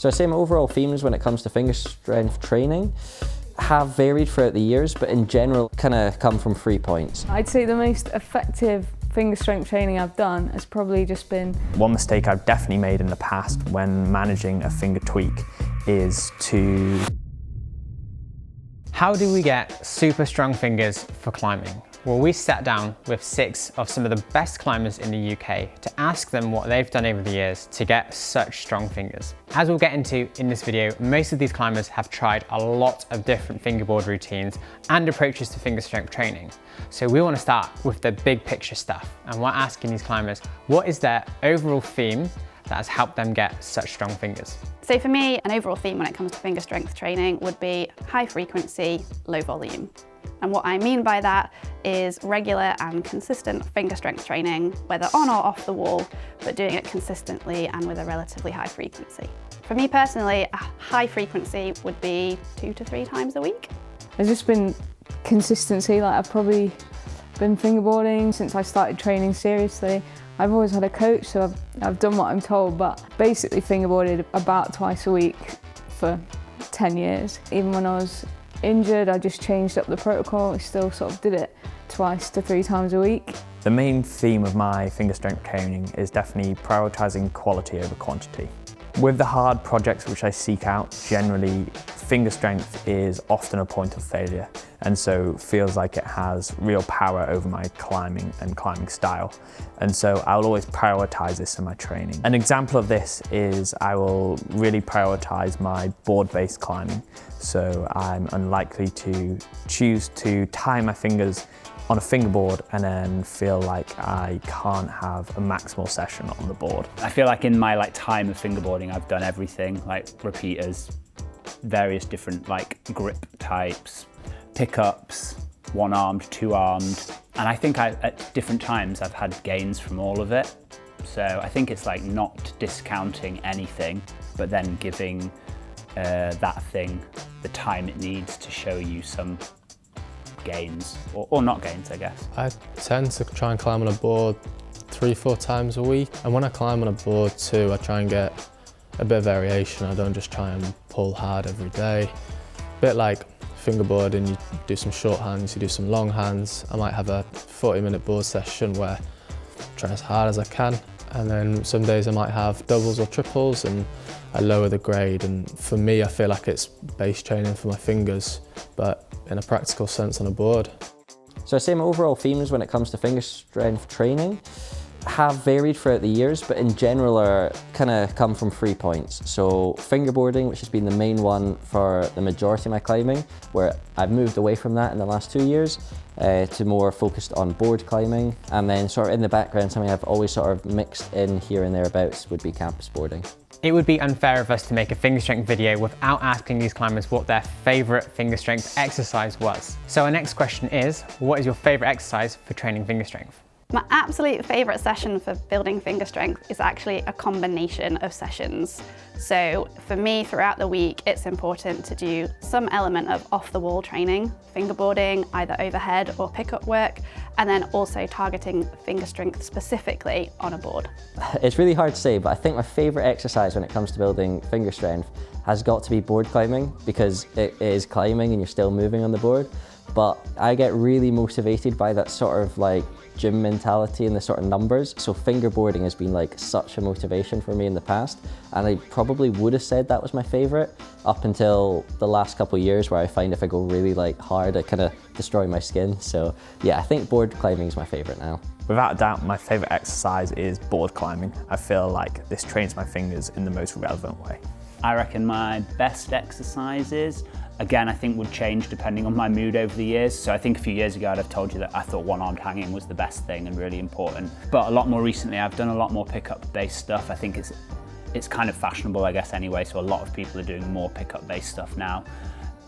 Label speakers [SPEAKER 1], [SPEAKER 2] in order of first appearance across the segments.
[SPEAKER 1] So I'd say my overall themes when it comes to finger strength training have varied throughout the years, but in general kind of come from 3 points.
[SPEAKER 2] I'd say the most effective finger strength training I've done has probably just been...
[SPEAKER 3] One mistake I've definitely made in the past when managing a finger tweak is to...
[SPEAKER 4] How do we get super strong fingers for climbing? Well, we sat down with 6 of some of the best climbers in the UK to ask them what they've done over the years to get such strong fingers. As we'll get into in this video, most of these climbers have tried a lot of different fingerboard routines and approaches to finger strength training. So we want to start with the big picture stuff, and we're asking these climbers, what is their overall theme that has helped them get such strong fingers?
[SPEAKER 5] So for me, an overall theme when it comes to finger strength training would be high frequency, low volume. And what I mean by that is regular and consistent finger strength training, whether on or off the wall, but doing it consistently and with a relatively high frequency. For me personally, a high frequency would be 2 to 3 times a week.
[SPEAKER 2] There's just been consistency. Like, I've probably been fingerboarding since I started training seriously. I've always had a coach, so I've done what I'm told, but basically fingerboarded about twice a week for 10 years. Even when I was injured, I just changed up the protocol. I still sort of did it 2 to 3 times a week.
[SPEAKER 3] The main theme of my finger strength training is definitely prioritising quality over quantity. With the hard projects which I seek out, generally finger strength is often a point of failure, and so feels like it has real power over my climbing and climbing style. And so I'll always prioritise this in my training. An example of this is I will really prioritise my board-based climbing. So I'm unlikely to choose to tie my fingers on a fingerboard and then feel like I can't have a maximal session on the board.
[SPEAKER 6] I feel like in my time of fingerboarding, I've done everything, like repeaters, various different grip types, pickups, one-armed, two-armed. And I think at different times I've had gains from all of it. So I think it's not discounting anything, but then giving that thing the time it needs to show you some gains, or not gains, I guess.
[SPEAKER 7] I tend to try and climb on a board 3-4 times a week, and when I climb on a board too, I try and get a bit of variation. I don't just try and pull hard every day. A bit like fingerboarding, you do some short hands, you do some long hands. I might have a 40-minute board session where I try as hard as I can, and then some days I might have doubles or triples and I lower the grade. And for me, I feel like it's base training for my fingers, but in a practical sense on a board.
[SPEAKER 1] So I'd say my overall themes when it comes to finger strength training have varied throughout the years, but in general are kind of come from 3 points. So fingerboarding, which has been the main one for the majority of my climbing, where I've moved away from that in the last 2 years to more focused on board climbing. And then sort of in the background, something I've always sort of mixed in here and thereabouts would be campus boarding.
[SPEAKER 4] It would be unfair of us to make a finger strength video without asking these climbers what their favourite finger strength exercise was. So our next question is, what is your favourite exercise for training finger strength?
[SPEAKER 5] My absolute favourite session for building finger strength is actually a combination of sessions. So for me, throughout the week, it's important to do some element of off-the-wall training, fingerboarding, either overhead or pickup work, and then also targeting finger strength specifically on a board.
[SPEAKER 1] It's really hard to say, but I think my favourite exercise when it comes to building finger strength has got to be board climbing, because it is climbing and you're still moving on the board. But I get really motivated by that sort of gym mentality and the sort of numbers. So fingerboarding has been such a motivation for me in the past, and I probably would have said that was my favourite up until the last couple of years, where I find if I go really hard, I kind of destroy my skin. So yeah, I think board climbing is my favourite now.
[SPEAKER 3] Without a doubt, my favourite exercise is board climbing. I feel like this trains my fingers in the most relevant way.
[SPEAKER 6] I reckon my best exercises, again, I think would change depending on my mood over the years. So I think a few years ago I'd have told you that I thought one-armed hanging was the best thing and really important. But a lot more recently I've done a lot more pickup-based stuff. I think it's kind of fashionable, I guess, anyway, so a lot of people are doing more pickup-based stuff now.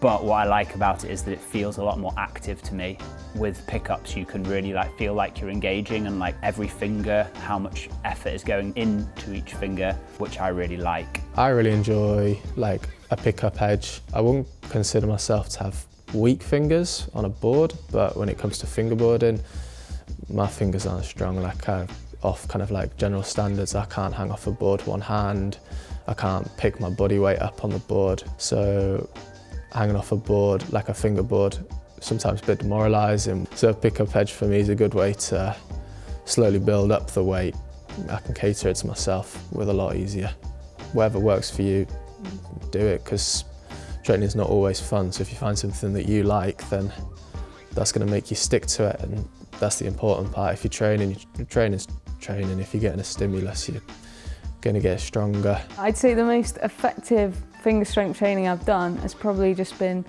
[SPEAKER 6] But what I like about it is that it feels a lot more active to me. With pickups, you can really feel like you're engaging, and every finger, how much effort is going into each finger, which I really like.
[SPEAKER 7] I really enjoy a pickup edge. I wouldn't consider myself to have weak fingers on a board, but when it comes to fingerboarding, my fingers aren't strong. Off general standards, I can't hang off a board one hand. I can't pick my body weight up on the board. So hanging off a board, like a fingerboard, sometimes a bit demoralising. So pick up edge for me is a good way to slowly build up the weight. I can cater it to myself with a lot easier. Whatever works for you, do it, because training is not always fun. So if you find something that you like, then that's going to make you stick to it, and that's the important part. If you're training, training's training. If you're getting a stimulus, you're going to get stronger.
[SPEAKER 2] I'd say the most effective finger strength training I've done has probably just been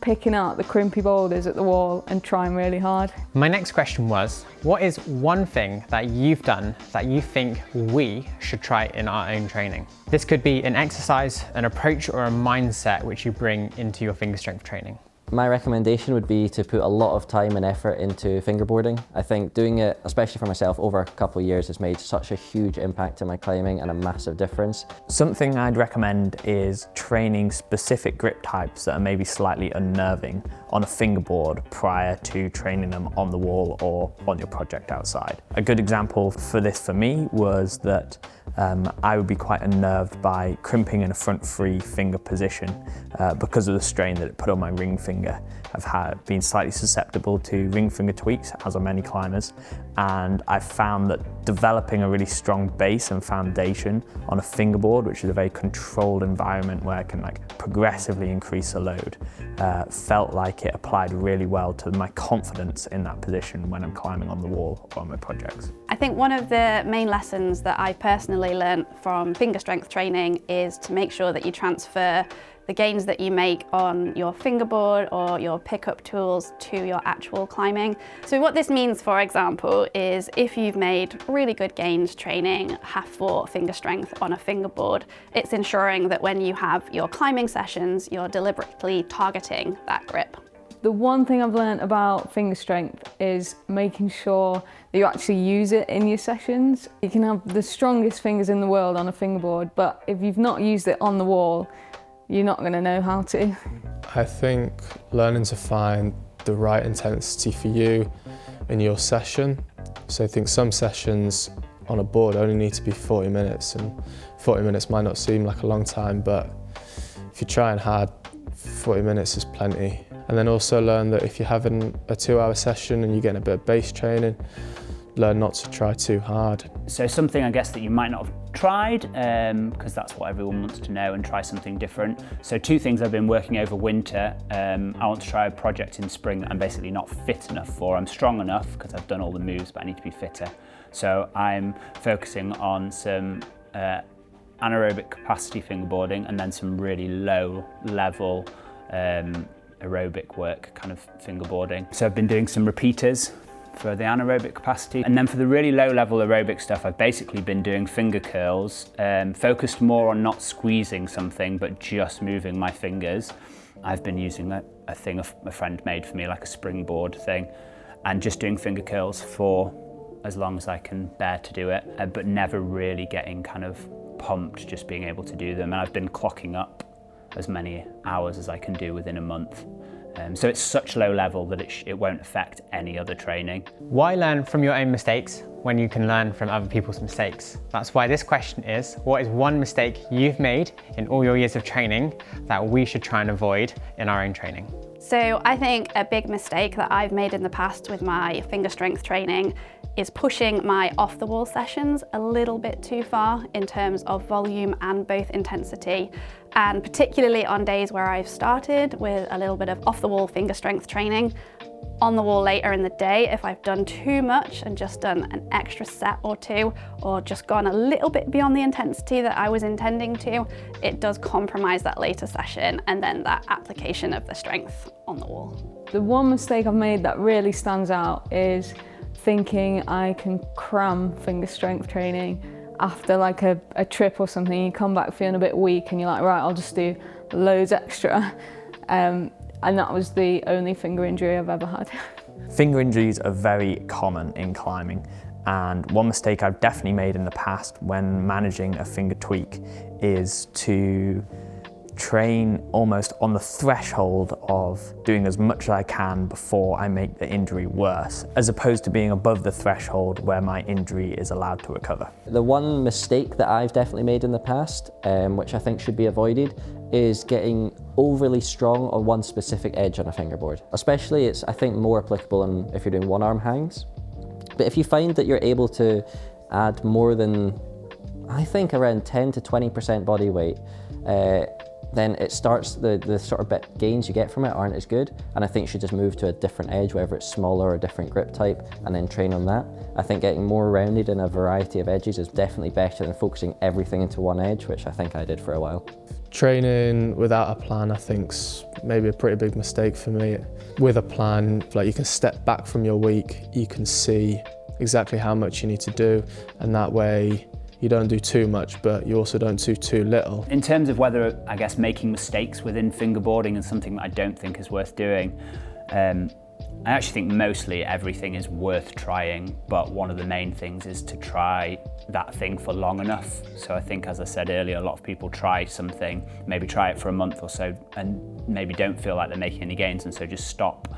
[SPEAKER 2] picking out the crimpy boulders at the wall and trying really hard.
[SPEAKER 4] My next question was, what is one thing that you've done that you think we should try in our own training? This could be an exercise, an approach, or a mindset which you bring into your finger strength training.
[SPEAKER 1] My recommendation would be to put a lot of time and effort into fingerboarding. I think doing it, especially for myself, over a couple of years has made such a huge impact in my climbing and a massive difference.
[SPEAKER 3] Something I'd recommend is training specific grip types that are maybe slightly unnerving on a fingerboard prior to training them on the wall or on your project outside. A good example for this for me was that I would be quite unnerved by crimping in a front free finger position because of the strain that it put on my ring finger. I've been slightly susceptible to ring finger tweaks, as are many climbers, and I've found that developing a really strong base and foundation on a fingerboard, which is a very controlled environment where I can progressively increase the load, felt like it applied really well to my confidence in that position when I'm climbing on the wall or on my projects.
[SPEAKER 5] I think one of the main lessons that I personally learned from finger strength training is to make sure that you transfer the gains that you make on your fingerboard or your pickup tools to your actual climbing. So what this means, for example, is if you've made really good gains training half-4 finger strength on a fingerboard, it's ensuring that when you have your climbing sessions, you're deliberately targeting that grip.
[SPEAKER 2] The one thing I've learned about finger strength is making sure that you actually use it in your sessions. You can have the strongest fingers in the world on a fingerboard, but if you've not used it on the wall, you're not going to know how to.
[SPEAKER 7] I think learning to find the right intensity for you in your session. So I think some sessions on a board only need to be 40 minutes, and 40 minutes might not seem like a long time, but if you're trying hard, 40 minutes is plenty. And then also learn that if you're having a 2-hour session and you're getting a bit of base training, learn not to try too hard.
[SPEAKER 6] So something I guess that you might not have tried, because that's what everyone wants to know, and try something different. So 2 things I've been working over winter. I want to try a project in spring that I'm basically not fit enough for. I'm strong enough because I've done all the moves, but I need to be fitter. So I'm focusing on some anaerobic capacity fingerboarding and then some really low level aerobic work kind of fingerboarding. So I've been doing some repeaters for the anaerobic capacity, and then for the really low level aerobic stuff I've basically been doing finger curls, focused more on not squeezing something but just moving my fingers. I've been using a thing a friend made for me, like a springboard thing, and just doing finger curls for as long as I can bear to do it, but never really getting kind of pumped just being able to do them. And I've been clocking up as many hours as I can do within a month. So it's such low level that it won't affect any other training.
[SPEAKER 4] Why learn from your own mistakes when you can learn from other people's mistakes? That's why this question is, what is one mistake you've made in all your years of training that we should try and avoid in our own training?
[SPEAKER 5] So I think a big mistake that I've made in the past with my finger strength training is pushing my off-the-wall sessions a little bit too far in terms of volume and both intensity. And particularly on days where I've started with a little bit of off-the-wall finger strength training, on the wall later in the day, if I've done too much and just done an extra set or 2, or just gone a little bit beyond the intensity that I was intending to, it does compromise that later session and then that application of the strength on the wall.
[SPEAKER 2] The one mistake I've made that really stands out is thinking I can cram finger strength training after like a trip or something. You come back feeling a bit weak and you're like, right, I'll just do loads extra. And that was the only finger injury I've ever had.
[SPEAKER 3] Finger injuries are very common in climbing, and one mistake I've definitely made in the past when managing a finger tweak is to train almost on the threshold of doing as much as I can before I make the injury worse, as opposed to being above the threshold where my injury is allowed to recover.
[SPEAKER 1] The one mistake that I've definitely made in the past, which I think should be avoided, is getting overly strong on one specific edge on a fingerboard. Especially it's, I think, more applicable if you're doing one arm hangs. But if you find that you're able to add more than, I think, around 10 to 20% body weight, then it starts, the sort of gains you get from it aren't as good, and I think you should just move to a different edge, whether it's smaller or a different grip type, and then train on that. I think getting more rounded in a variety of edges is definitely better than focusing everything into one edge, which I think I did for a while.
[SPEAKER 7] Training without a plan, I think's maybe a pretty big mistake for me. With a plan, like, you can step back from your week, you can see exactly how much you need to do, and that way you don't do too much, but you also don't do too little.
[SPEAKER 6] In terms of whether, I guess, making mistakes within fingerboarding is something that I don't think is worth doing, I actually think mostly everything is worth trying, but one of the main things is to try that thing for long enough. So I think, as I said earlier, a lot of people try something, maybe try it for a month or so, and maybe don't feel like they're making any gains, and so just stop.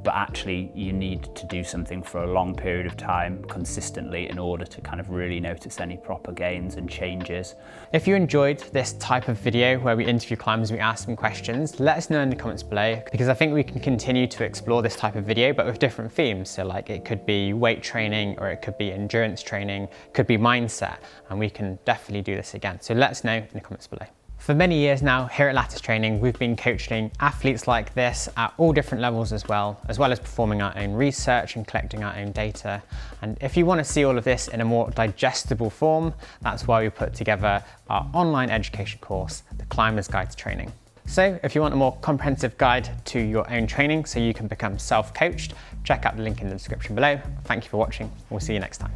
[SPEAKER 6] But actually you need to do something for a long period of time consistently in order to kind of really notice any proper gains and changes.
[SPEAKER 4] If you enjoyed this type of video where we interview climbers and we ask them questions, let us know in the comments below, because I think we can continue to explore this type of video but with different themes. So like, it could be weight training, or it could be endurance training, could be mindset, and we can definitely do this again. So let us know in the comments below. For many years now, here at Lattice Training, we've been coaching athletes like this at all different levels as well as performing our own research and collecting our own data. And if you want to see all of this in a more digestible form, that's why we put together our online education course, The Climber's Guide to Training. So if you want a more comprehensive guide to your own training so you can become self-coached, check out the link in the description below. Thank you for watching. We'll see you next time.